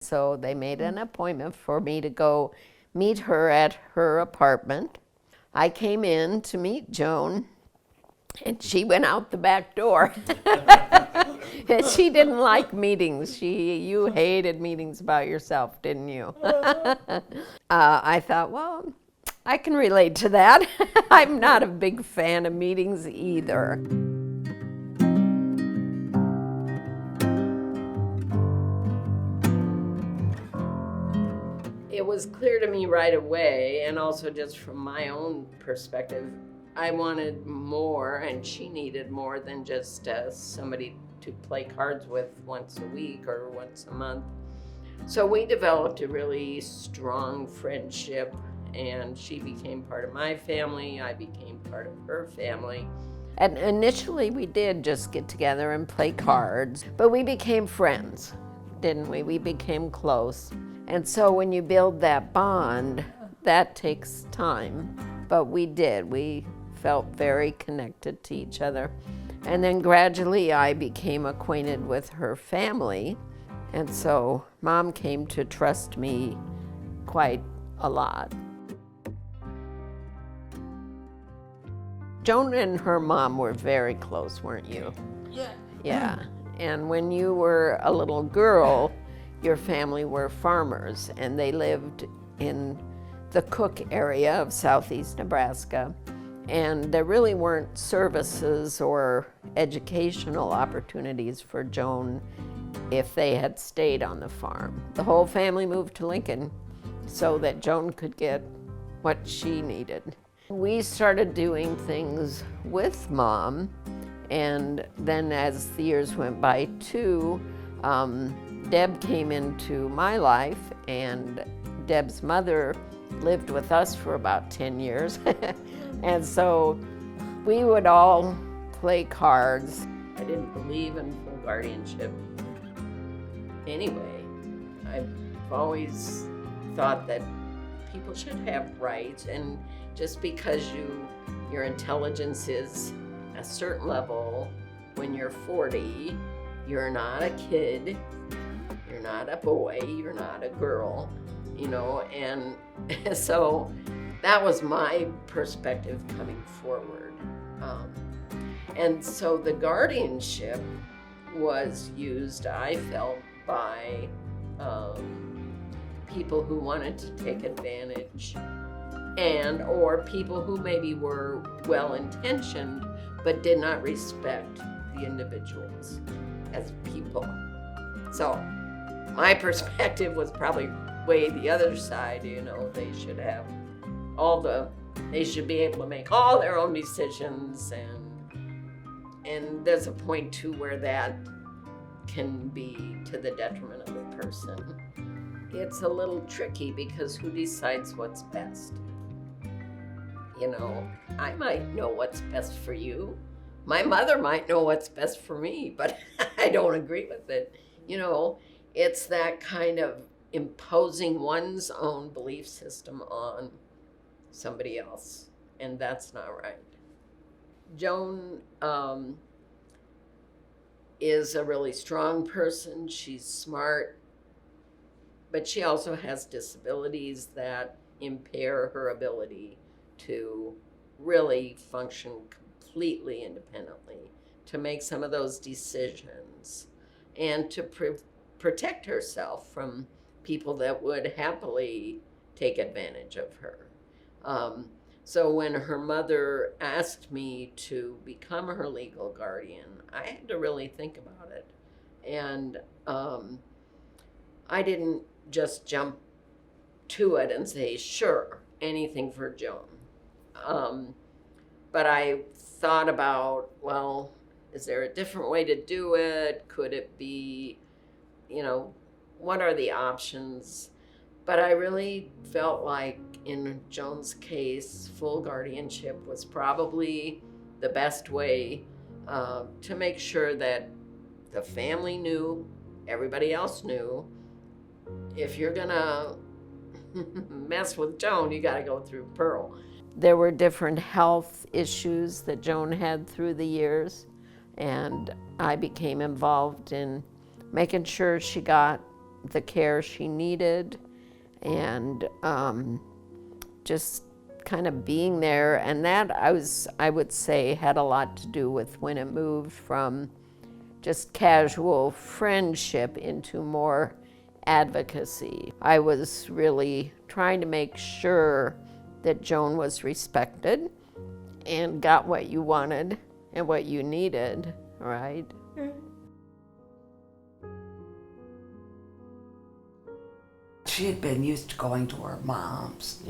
So they made an appointment for me to go meet her at her apartment. I came in to meet Joan, and she went out the back door. And she didn't like meetings. You hated meetings about yourself, didn't you? I thought, well, I can relate to that. I'm not a big fan of meetings either. It was clear to me right away, and also just from my own perspective, I wanted more, and she needed more than just somebody to play cards with once a week or once a month. So we developed a really strong friendship, and she became part of my family, I became part of her family. And initially we did just get together and play cards, but we became friends, didn't we? We became close. And so when you build that bond, that takes time, but we did. We felt very connected to each other. And then gradually I became acquainted with her family, and so Mom came to trust me quite a lot. Joan and her mom were very close, weren't you? Yeah. Yeah, and when you were a little girl, your family were farmers, and they lived in the Cook area of southeast Nebraska, and there really weren't services or educational opportunities for Joan if they had stayed on the farm. The whole family moved to Lincoln so that Joan could get what she needed. We started doing things with Mom, and then as the years went by too, Deb came into my life, and Deb's mother lived with us for about 10 years. And so we would all play cards. I didn't believe in full guardianship anyway. I've always thought that people should have rights, and just because your intelligence is a certain level when you're 40, you're not a kid, you're not a boy, you're not a girl, and so that was my perspective coming forward. And so the guardianship was used, I felt, by people who wanted to take advantage, and or people who maybe were well-intentioned but did not respect the individuals as people. So my perspective was probably way the other side. They should have they should be able to make all their own decisions, and there's a point too where that can be to the detriment of the person. It's a little tricky because who decides what's best? I might know what's best for you. My mother might know what's best for me, but I don't agree with it. It's that kind of imposing one's own belief system on somebody else, and that's not right. Joan is a really strong person. She's smart, but she also has disabilities that impair her ability to really function completely independently, to make some of those decisions, and to protect herself from people that would happily take advantage of her. So when her mother asked me to become her legal guardian, I had to really think about it. And I didn't just jump to it and say, sure, anything for Joan. But I thought about, well, is there a different way to do it? Could it be, what are the options? But I really felt like in Joan's case, full guardianship was probably the best way to make sure that the family knew, everybody else knew, if you're gonna mess with Joan, you gotta go through Pearl. There were different health issues that Joan had through the years, and I became involved in making sure she got the care she needed, and just kind of being there. And that I would say had a lot to do with when it moved from just casual friendship into more advocacy. I was really trying to make sure that Joan was respected and got what you wanted and what you needed, right? She had been used to going to her mom's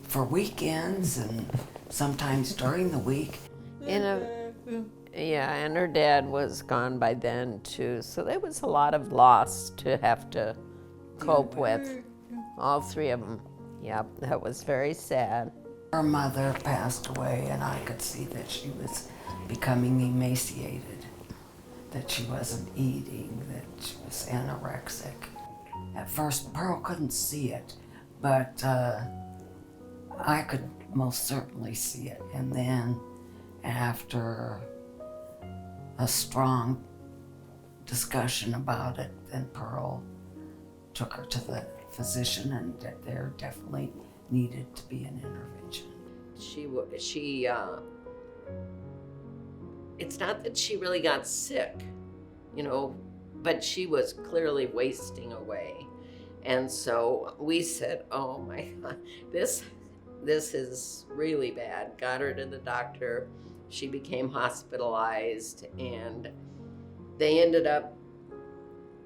for weekends and sometimes during the week. And her dad was gone by then too, so there was a lot of loss to have to cope with. All three of them. Yep, that was very sad. Her mother passed away, and I could see that she was becoming emaciated, that she wasn't eating, that she was anorexic. At first, Pearl couldn't see it, but I could most certainly see it. And then after a strong discussion about it, then Pearl took her to the physician, and there definitely needed to be an intervention. It's not that she really got sick, but she was clearly wasting away. And so we said, oh my God, this is really bad. Got her to the doctor. She became hospitalized, and they ended up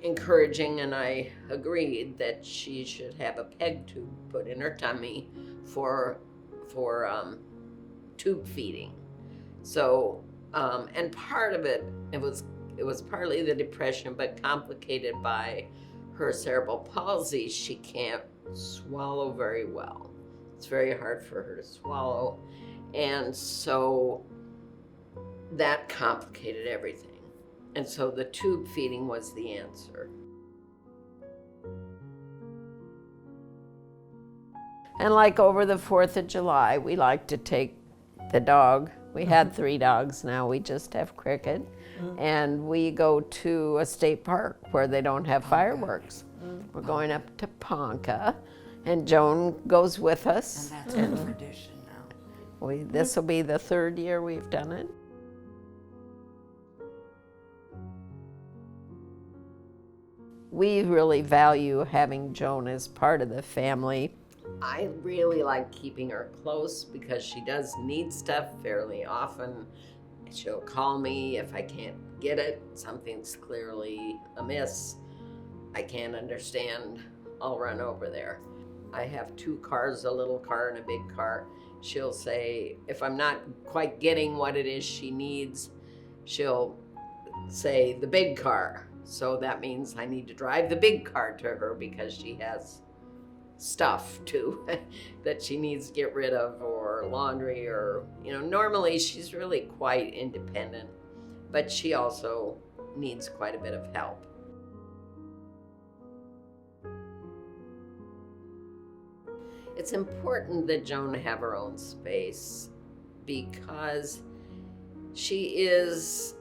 encouraging, and I agreed, that she should have a peg tube put in her tummy for tube feeding. So, and part of it was partly the depression, but complicated by her cerebral palsy. She can't swallow very well. It's very hard for her to swallow. And so that complicated everything. And so the tube feeding was the answer. And like over the 4th of July, we like to take the dog. We had 3 dogs, now we just have Cricket. And we go to a state park where they don't have fireworks. We're going up to Ponca, and Joan goes with us. And that's a tradition now. This will be the 3rd year we've done it. We really value having Joan as part of the family. I really like keeping her close because she does need stuff fairly often. She'll call me if I can't get it. Something's clearly amiss. I can't understand. I'll run over there. I have 2 cars, a little car and a big car. She'll say, if I'm not quite getting what it is she needs, she'll say the big car. So that means I need to drive the big car to her because she has stuff too that she needs to get rid of, or laundry, or normally she's really quite independent, but she also needs quite a bit of help. It's important that Joan have her own space because she is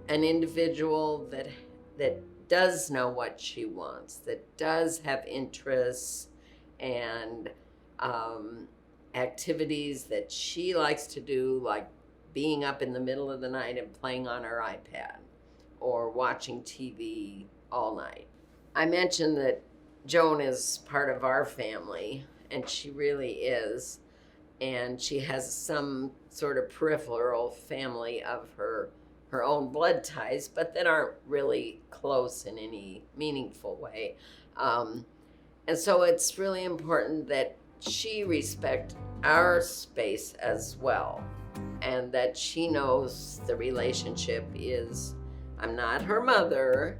an individual that does know what she wants, that does have interests and activities that she likes to do, like being up in the middle of the night and playing on her iPad or watching TV all night. I mentioned that Joan is part of our family, and she really is, and she has some sort of peripheral family of her own blood ties, but that aren't really close in any meaningful way. And so it's really important that she respect our space as well, and that she knows the relationship is, I'm not her mother,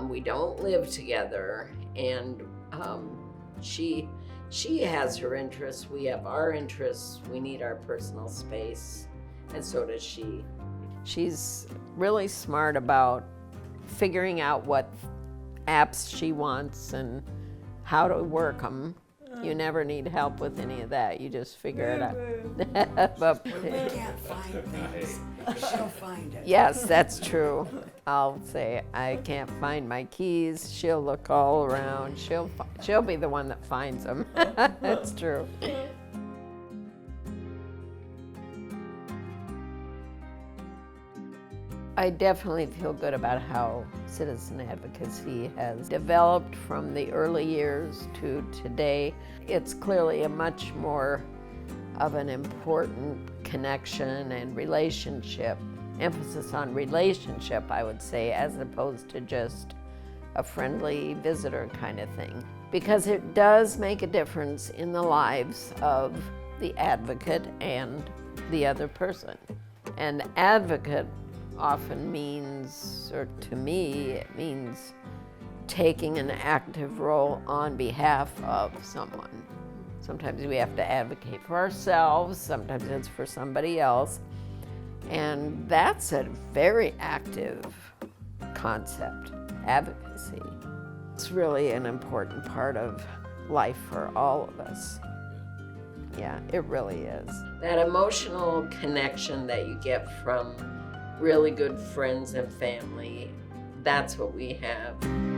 we don't live together, and she has her interests, we have our interests, we need our personal space, and so does she. She's really smart about figuring out what apps she wants and how to work them. You never need help with any of that. You just figure it out. But, When we can't find things, she'll find it. yes, that's true. I'll say I can't find my keys. She'll look all around. She'll be the one that finds them. That's true. I definitely feel good about how citizen advocacy has developed from the early years to today. It's clearly a much more of an important connection and relationship, emphasis on relationship, I would say, as opposed to just a friendly visitor kind of thing. Because it does make a difference in the lives of the advocate and the other person. An advocate often means, or to me, it means taking an active role on behalf of someone. Sometimes we have to advocate for ourselves, sometimes it's for somebody else, and that's a very active concept, advocacy. It's really an important part of life for all of us. Yeah, it really is. That emotional connection that you get from really good friends and family, that's what we have.